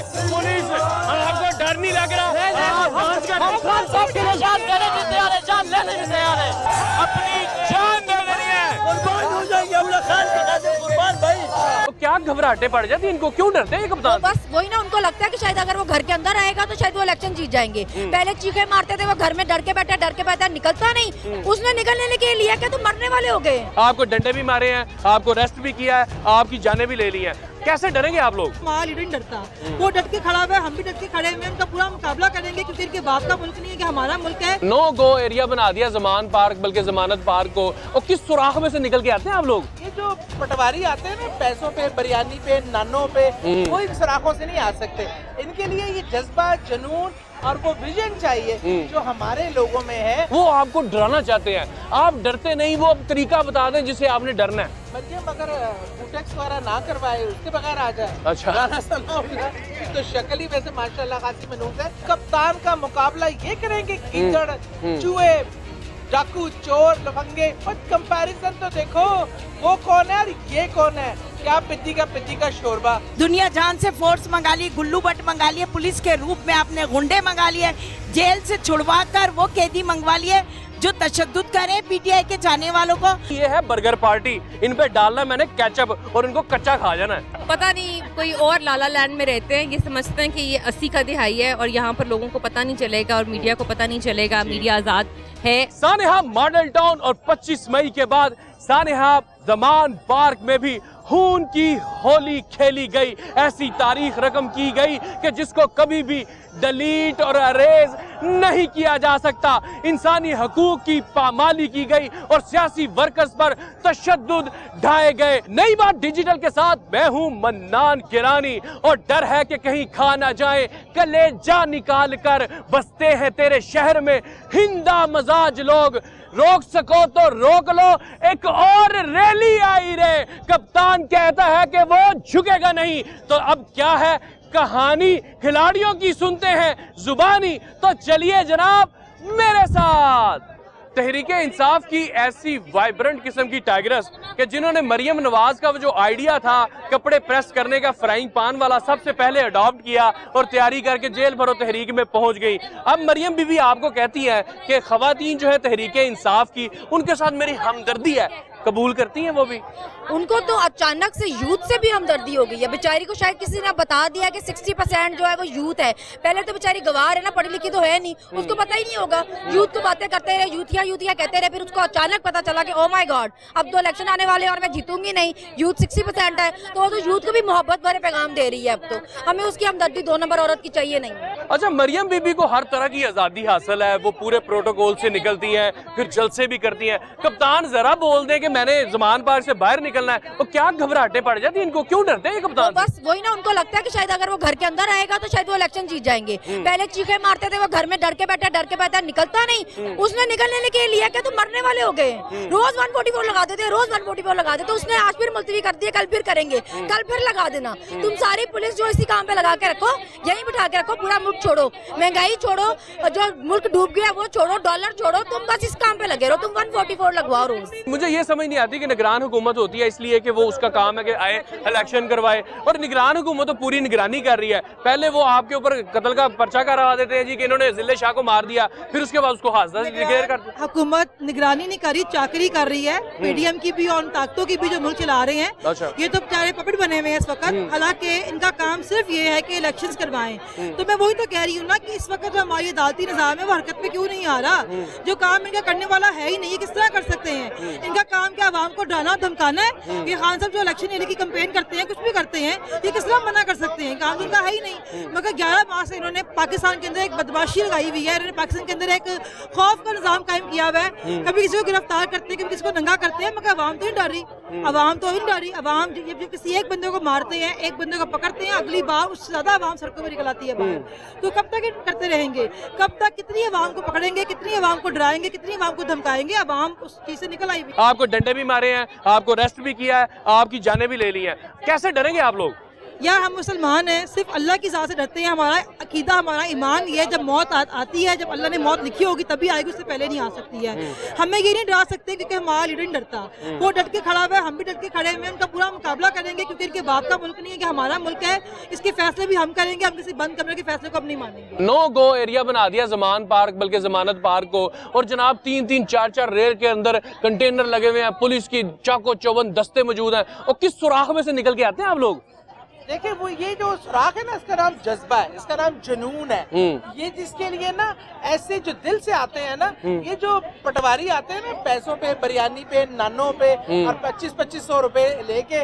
Police, आपको डर नहीं लग रहा? अपनी जान दे देनी है। तो क्या घबराहटे पड़ जाती, इनको क्यों डरते हैं कप्तान? बस वही ना, उनको लगता है कि शायद अगर वो घर के अंदर आएगा तो शायद वो इलेक्शन जीत जाएंगे। पहले चीखे मारते थे, वो घर में डर के बैठा निकलता नहीं। उसने निकलने के लिए क्या, तो मरने वाले हो गए। आपको डंडे भी मारे हैं, आपको अरेस्ट भी किया है, आपकी जानें भी ले ली हैं, कैसे डरेंगे आप लोग? हमारा लीडर नहीं डरता, वो डट के खड़ा हुआ है, हम भी डट के खड़े हैं। उनका पूरा मुकाबला करेंगे क्योंकि इनके बाप का मुल्क नहीं है कि हमारा मुल्क है। नो गो एरिया बना दिया जमान पार्क, बल्कि जमानत पार्क को। और किस सुराख में से निकल के आते हैं आप लोग? ये जो पटवारी आते हैं ना, पैसों पे, बिरयानी पे, नानों पे, वो इन सुराखों से नहीं आ सकते। इनके लिए ये जज्बा, जुनून और वो विजन चाहिए जो हमारे लोगों में है। वो आपको डराना चाहते हैं, आप डरते नहीं। वो अब तरीका बता दें जिसे आपने डरना है। मरियम अगर बुटेक्स वगैरह ना करवाए, उसके बगैर आ जाए। अच्छा। गाना सुना होगा, तो शक्ल ही वैसे माशाल्लाह खासी मनूस है। कप्तान का मुकाबला ये करेंगे कीचड़, चूहे, डाकू, चोर, लफंगे। और कंपैरिजन तो देखो, वो कौन है और ये कौन है। क्या पिद्दी का शोरबा। दुनिया जान से फोर्स मंगा ली, गुल्लू बट मंगा लिए, पुलिस के रूप में आपने गुंडे मंगा लिए, जेल से छुड़वा कर वो कैदी मंगवा लिए जो तशद्दुद करे पीटीआई के चाहने वालों को। ये है बर्गर पार्टी, इन पे डालना मैंने केचप और इनको कच्चा खा जाना है। पता नहीं कोई और लाला लैंड में रहते हैं, ये समझते हैं कि ये 80 का दिहाई है और यहाँ पर लोगों को पता नहीं चलेगा और मीडिया को पता नहीं चलेगा, मीडिया आजाद है। सानेहा मॉडल टाउन और 25 मई के बाद सानेहा जमान पार्क में भी खून की होली खेली गई। ऐसी तारीख रकम की गई कि जिसको कभी भी डिलीट और अरेज नहीं किया जा सकता। इंसानी हकूक की पामाली की गई और सियासी वर्कर्स पर तशद्दुद ढाए गए। नई बात डिजिटल के साथ मैं हूं मन्नान किरानी और डर है कि कहीं खा ना जाए कलेजा निकाल कर बसते हैं तेरे शहर में हिंदा मजाज लोग। रोक सको तो रोक लो, एक और रैली आई रे। कप्तान कहता है कि वो झुकेगा नहीं। तो अब क्या है कहानी, खिलाड़ियों की सुनते हैं जुबानी। तो चलिए जनाब मेरे साथ। तहरीके इंसाफ की ऐसी वाइब्रेंट किस्म की टाइगरस कि जिन्होंने मरियम नवाज का वो जो आइडिया था कपड़े प्रेस करने का फ्राइंग पान वाला, सबसे पहले अडॉप्ट किया और तैयारी करके जेल भरो तहरीक में पहुंच गई। अब मरियम बीबी आपको कहती है कि खवातीन जो है तहरीके इंसाफ की, उनके साथ मेरी हमदर्दी है। कबूल करती हैं वो भी? उनको तो अचानक से यूथ से भी हमदर्दी हो गई है। बेचारी को शायद किसी ने बता दिया कि 60% जो है वो यूथ है। पहले तो बेचारी गवार है ना, पढ़ी लिखी तो है नहीं, उसको पता ही नहीं होगा। यूथ को बातें करते रहे, यूथिया कहते रहे, फिर उसको अचानक पता चला कि ओ माय गॉड अब तो इलेक्शन आने वाले हैं और मैं जीतूंगी नहीं। यूथ 60% है तो वो तो यूथ को भी मोहब्बत भरे पैगाम दे रही है। अब तो हमें उसकी हमदर्दी 2 नंबर औरत की चाहिए नहीं। अच्छा, मरियम बीबी को हर तरह की आजादी हासिल है, वो पूरे प्रोटोकॉल से निकलती हैं, फिर जलसे भी करती हैं। कप्तान जरा बोल दें कि मैंने जमान पार्क से बाहर निकलना है, तो क्या घबराहटे पड़ जाती, इनको क्यों डरते हैं कप्तान? बस वही ना, उनको लगता है कि शायद अगर वो घर के अंदर आएगा तो शायद वो इलेक्शन जीत जाएंगे। पहले चीखे मारते थे, वो घर में डर के बैठा निकलता नहीं। उसने निकलने के लिए क्या, तो मरने वाले हो गए। रोज 144 लगा देते, रोज 144 लगा देते। उसने आज फिर मुलतवी कर दिया, कल फिर करेंगे, कल फिर लगा देना। तुम सारी पुलिस जो इसी काम पे लगा के रखो, यही बिठा के रखो। पूरा मुल्क छोड़ो, महंगाई छोड़ो, जो मुल्क डूब गया वो छोड़ो, डॉलर छोड़ो, तुम बस इस काम पे लगे रहो। तुम 144 लगवाओ रोज। मुझे ये समझ नहीं आती कि निगरान हुकूमत होती है इसलिए कि वो उसका काम है कि आए इलेक्शन करवाए, और निगरान हुकूमत तो पूरी निगरानी कर रही है। पहले वो आपके ऊपर कत्ल का पर्चा करवा देते हैं जी कि इन्होंने जिले शाह को मार दिया, फिर उसके बाद उसको हादसा डिक्लेयर कर दिया। हुकूमत निगरानी नहीं कर रही, चाकरी कर रही है। पीडीएम की भी और ताकतों की भी जो मुल्क चला रहे हैं। अच्छा। ये तो बेचारे पपेट बने हुए हैं इस वक्त। हालांकि इनका काम सिर्फ ये है कि इलेक्शंस करवाएं। तो मैं वही तो कह रही हूँ ना कि इस वक्त जो हमारी अदालती निजाम है वो हरकत में क्यों नहीं आ रहा। जो काम इनका करने वाला है ही नहीं, ये किस तरह कर सकते हैं? इनका काम क्या आवाम को डराना धमकाना है? ये खान साहब जो इलेक्शन की कंपेन करते हैं, कुछ भी करते हैं, ये किस तरह मना कर सकते हैं? काम इनका है ही नहीं। मगर 11 माह से इन्होंने पाकिस्तान के अंदर एक बदमाशी लगाई हुई है। इन्होंने पाकिस्तान के अंदर एक खौफ का निजाम कायम किया हुआ है। कभी किसी को गिरफ्तार करते हैं, कभी किसी को नंगा करते हैं, मगर आवाम तो नहीं डर रही। आवाम तो नहीं डर रही। आवाम जब किसी एक बंदे को मारते हैं, एक बंदे को पकड़ते हैं, अगली बार उससे ज्यादा आवाम सड़कों में निकल आती है बाहर। तो कब तक करते रहेंगे? कब तक कितनी आवाम को पकड़ेंगे, कितनी आवाम को डराएंगे, कितनी आवाम को धमकाएंगे? आवाम उस चीज से निकल आई। आपको डंडे भी मारे हैं, आपको अरेस्ट भी किया है, आपकी जानें भी ले ली हैं, कैसे डरेंगे आप लोग? या हम मुसलमान हैं, सिर्फ अल्लाह की ज़ात से डरते हैं। हमारा अकीदा, हमारा ईमान ये है, जब मौत आती है, जब अल्लाह ने मौत लिखी होगी तभी आएगी, उससे पहले नहीं आ सकती है। हमें ये नहीं डरा सकते क्योंकि हमारा लीडर नहीं डरता, वो डट के खड़ा हुआ है, हम भी डट के खड़े हैं। उनका पूरा मुकाबला करेंगे क्योंकि इनके बाप का मुल्क नहीं है कि हमारा मुल्क है। इसके फैसले भी हम करेंगे, हम किसी बंद कमरे के फैसले को हम नहीं मानेंगे। नो गो एरिया बना दिया जमान पार्क बल्कि जमानत पार्क को, और जनाब 3-3, 4-4 रेल के अंदर कंटेनर लगे हुए हैं, पुलिस की चाको चौबंद दस्ते मौजूद हैं। और किस सुराख में से निकल के आते हैं आप लोग? देखिए वो ये जो सुराख है ना, इसका नाम जज्बा है, इसका नाम जुनून है। ये जिसके लिए ना ऐसे जो दिल से आते हैं ना, ये जो पटवारी आते हैं ना पैसों पे, बिरयानी पे, नानों पे और 2500 रुपए लेके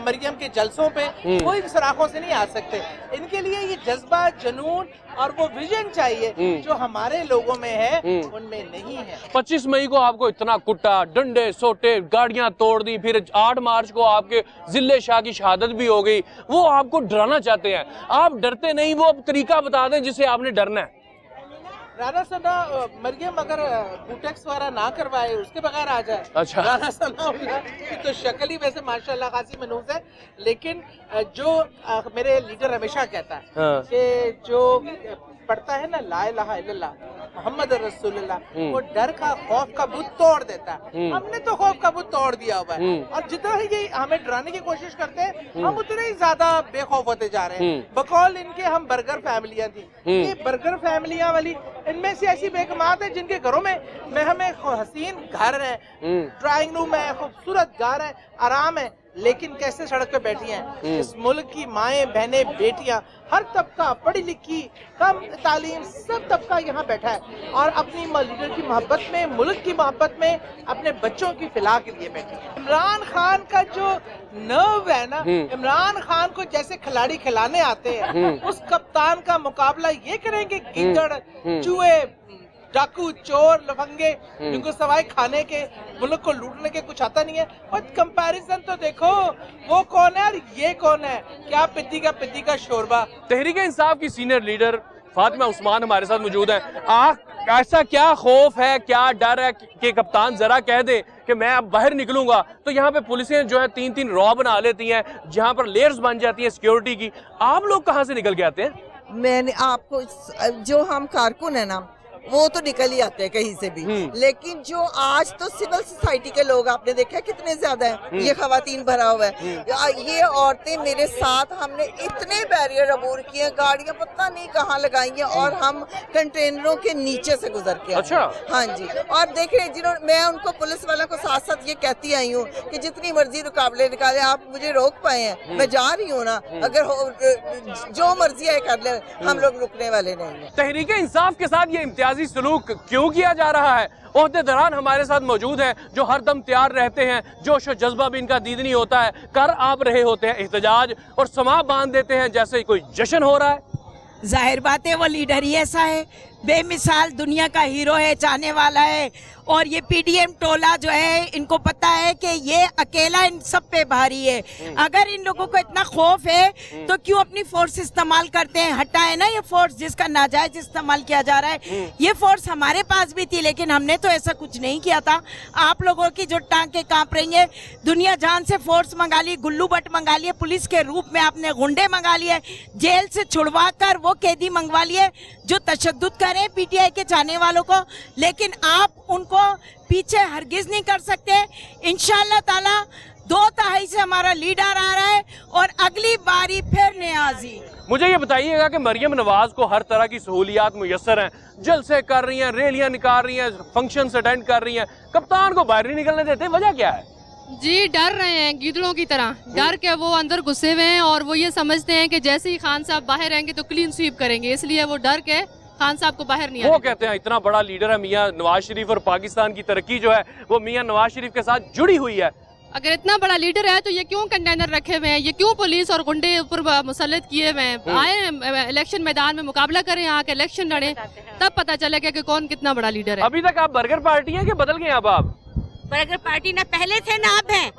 मरियम के जलसों पे, वो इन सुराखों से नहीं आ सकते। इनके लिए ये जज्बा, जुनून और वो विजन चाहिए जो हमारे लोगों में है, उनमें नहीं है। 25 मई को आपको इतना कुट्टा, डंडे, सोटे, गाड़ियां तोड़ दी, फिर 8 मार्च को आपके जिले शाह की शहादत भी हो गई। वो आपको डराना चाहते हैं, आप डरते नहीं। वो अब तरीका बता दें जिससे आपने डरना है। राना सना मरियम अगर बुटेक्स वगैरह ना करवाए, उसके बगैर आ जाए। अच्छा। राना सना की तो शक्ल ही वैसे माशाल्लाह खासी मनूस है, लेकिन जो मेरे लीडर हमेशा कहता है कि जो पढ़ता है ना ला इलाहा इल्लल्लाह मोहम्मद रसूलुल्लाह, वो डर का, खौफ का बुत तोड़ देता है। हमने तो खौफ का बुत तोड़ दिया हुआ है, और जितना ही ये हमें डराने की कोशिश करते हैं, हम उतने ही ज्यादा बेखौफ होते जा रहे हैं। बकौल इनके हम बर्गर फैमिलियां थी, ये बर्गर फैमिलियां वाली, इनमें से ऐसी बेकमात है जिनके घरों में हमें हसीन घर है, ड्राइंग रूम है, खूबसूरत घर है, आराम है, लेकिन कैसे सड़क पे बैठी हैं। इस मुल्क की माएं, बहनें, बेटियां, हर तबका, पढ़ी लिखी, कम तालीम, सब तबका यहाँ बैठा है और अपनी लीडर की मोहब्बत में, मुल्क की मोहब्बत में, अपने बच्चों की फिलाह के लिए बैठी है। इमरान खान का जो नर्व है ना, इमरान खान को जैसे खिलाड़ी खिलाने आते हैं, उस कप्तान का मुकाबला ये करेंगे गीदड़, चूहे, डाकू, चोर, लफंगे, जिनको सवाई खाने के, मुल्क को लूटने के कुछ आता नहीं है। और कंपैरिजन तो देखो, वो कौन है और ये कौन है, क्या पिद्दी का शोरबा। तहरीक इंसाफ की सीनियर लीडर फातिमा उस्मान हमारे साथ मौजूद है। ऐसा क्या खौफ है, क्या डर है कि कप्तान जरा कह दे कि मैं अब बाहर निकलूंगा तो यहाँ पे पुलिसें जो है 3-3 रॉ बना लेती हैं, जहाँ पर लेयर्स बन जाती हैं सिक्योरिटी की। आप लोग कहाँ से निकल के आते हैं? मैंने आपको जो हम कारकुन है ना, वो तो निकल ही आते हैं कहीं से भी, लेकिन जो आज तो सिविल सोसाइटी के लोग आपने देखा कितने ज्यादा हैं। ये खवातीन भरा हुआ है, ये औरतें मेरे साथ, हमने इतने बैरियर अबूर किए, गाड़ियां पता नहीं कहाँ लगाई हैं, और हम कंटेनरों के नीचे से गुजर के। अच्छा। हाँ जी। और देखे जिन्होंने, मैं उनको पुलिस वालों को साथ साथ ये कहती आई हूँ कि जितनी मर्जी रुकावटें निकाले, आप मुझे रोक पाए हैं, मैं जा रही हूँ ना, अगर जो मर्जी है कर ले, हम लोग रुकने वाले नहीं है। तहरीक इंसाफ के साथ ये इम्तियाजी सलूक क्यों किया जा रहा है? ओहदेदारान हमारे साथ मौजूद हैं जो हरदम तैयार रहते हैं, जोश और जज्बा भी इनका दीदनी होता है, कर आप रहे होते हैं एहतजाज और समा बांध देते हैं जैसे कोई जश्न हो रहा है। जाहिर बात है वो लीडर ही ऐसा है, बेमिसाल, दुनिया का हीरो है, चाहने वाला है। और ये पीडीएम टोला जो है, इनको पता है कि ये अकेला इन सब पे भारी है। अगर इन लोगों को इतना खौफ है तो क्यों अपनी फोर्स इस्तेमाल करते हैं? हटाए ना ये फोर्स जिसका नाजायज इस्तेमाल किया जा रहा है। ये फोर्स हमारे पास भी थी, लेकिन हमने तो ऐसा कुछ नहीं किया था। आप लोगों की जो टांकें कांप रही है, दुनिया जान से फोर्स मंगा ली, गुल्लू बट मंगा लिए, पुलिस के रूप में आपने गुंडे मंगा लिए, जेल से छुड़वा कर वो कैदी मंगवा लिए जो तशद्दुद करें पीटीआई के चाहने वालों को, लेकिन आप उनको पीछे हरगिज नहीं कर सकते। इंशाअल्लाह ताला 2/3 से हमारा लीडर आ रहा है और अगली बारी फिर नियाजी। मुझे ये बताइएगा कि मरियम नवाज को हर तरह की सहूलियात मुयस्सर हैं, जलसे कर रही हैं, रैलियां निकाल रही हैं, फंक्शन अटेंड कर रही हैं, कप्तान को बाहर नहीं निकलने देते, वजह क्या है? जी डर रहे हैं गीदड़ों की तरह, डर के वो अंदर घुसे हुए हैं और वो ये समझते हैं कि जैसे ही खान साहब बाहर आएंगे तो क्लीन स्वीप करेंगे, इसलिए वो डर के खान साहब को बाहर नहीं। वो कहते हैं इतना बड़ा लीडर है मियां नवाज शरीफ और पाकिस्तान की तरक्की जो है वो मियां नवाज शरीफ के साथ जुड़ी हुई है। अगर इतना बड़ा लीडर है तो ये क्यों कंटेनर रखे हुए हैं, ये क्यों पुलिस और गुंडे ऊपर मुसल्लत किए हुए हैं? आए इलेक्शन मैदान में मुकाबला करें, आके इलेक्शन लड़े, तब पता चलेगा कि कौन कितना बड़ा लीडर है। अभी तक आप बर्गर पार्टी हैं कि बदल गए अब आप? बर्गर पार्टी न पहले थे ना अब हैं।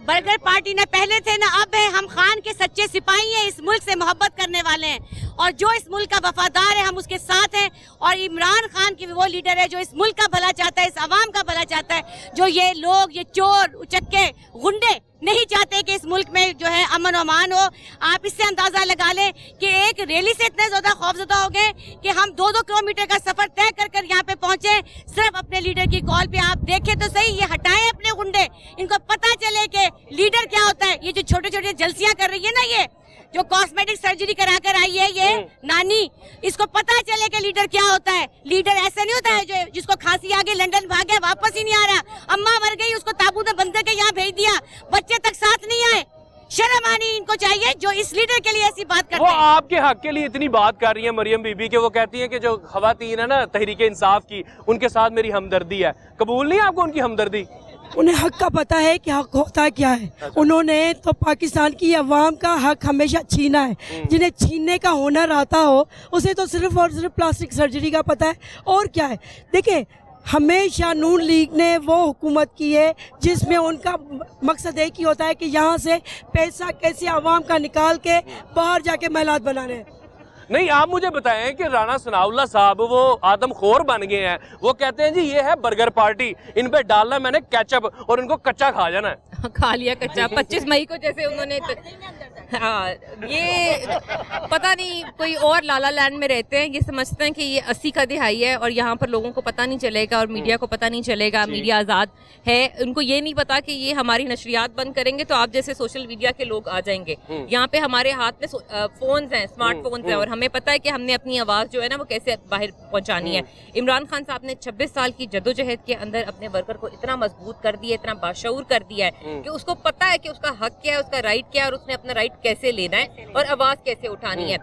बर्गर पार्टी न पहले थे ना अब है। हम खान के सच्चे सिपाही हैं, इस मुल्क से मोहब्बत करने वाले हैं और जो इस मुल्क का वफादार है हम उसके साथ हैं। और इमरान खान की वो लीडर है जो इस मुल्क का भला चाहता है, इस अवाम का भला चाहता है। जो ये लोग, ये चोर उचक्के गुंडे नहीं चाहते कि इस मुल्क में जो है अमन अमान हो। आप इससे अंदाजा लगा लें कि एक रैली से इतने ज्यादा खौफजदा हो गए कि हम 2-2 किलोमीटर का सफर तय कर यहाँ पे पहुंचे सिर्फ अपने लीडर की कॉल पे। आप देखें तो सही, ये हटाएं अपने गुंडे, इनको पता चले कि लीडर क्या होता है। ये जो छोटे छोटे जलसियां कर रही है ना, ये जो कॉस्मेटिक सर्जरी करा कर आई है ये नानी, इसको पता चले कि लीडर क्या होता है। लीडर ऐसा नहीं होता है जो जिसको खांसी आ गई लंदन भाग गया वापस ही नहीं आ रहा। अम्मा मर गई, उसको ताबूत में बंद करके यहाँ भेज दिया, बच्चे तक साथ नहीं आए। शर्म आनी इनको चाहिए जो इस लीडर के लिए ऐसी बात करते हैं। वो आपके हक के लिए इतनी बात कर रही है मरियम बीबी के, वो कहती है कि जो खवातीन है ना तहरीक इंसाफ की, उनके साथ मेरी हमदर्दी है। कबूल नहीं आपको उनकी हमदर्दी? उन्हें हक का पता है कि हक होता क्या है। उन्होंने तो पाकिस्तान की अवाम का हक हमेशा छीना है। जिन्हें छीनने का हुनर आता हो उसे तो सिर्फ और सिर्फ प्लास्टिक सर्जरी का पता है, और क्या है। देखिए, हमेशा नून लीग ने वो हुकूमत की है जिसमें उनका मकसद एक ही होता है कि यहाँ से पैसा कैसे अवाम का निकाल के बाहर जाके महलात बनाने। नहीं, आप मुझे बताएं कि राणा सनाउल्लाह साहब वो आदमखोर बन गए हैं। वो कहते हैं जी ये है बर्गर पार्टी, इन पे डालना मैंने केचप और इनको कच्चा खा जाना है। खा लिया कच्चा 25 मई को, जैसे उन्होंने हाँ, ये पता नहीं कोई और लाला लैंड में रहते हैं, ये समझते हैं कि ये 80 का दिहाई है और यहाँ पर लोगों को पता नहीं चलेगा और मीडिया को पता नहीं चलेगा, मीडिया आज़ाद है। उनको ये नहीं पता कि ये हमारी नशरियात बंद करेंगे तो आप जैसे सोशल मीडिया के लोग आ जाएंगे। यहाँ पे हमारे हाथ में फोन्स हैं, स्मार्टफोन्स हैं, और हमें पता है कि हमने अपनी आवाज़ जो है ना वो कैसे बाहर पहुँचानी है। इमरान खान साहब ने 26 साल की जदोजहद के अंदर अपने वर्कर को इतना मजबूत कर दिया, इतना बाशऊर कर दिया है कि उसको पता है कि उसका हक क्या है, उसका राइट क्या है और उसने अपना राइट कैसे लेना है और आवाज़ कैसे उठानी है।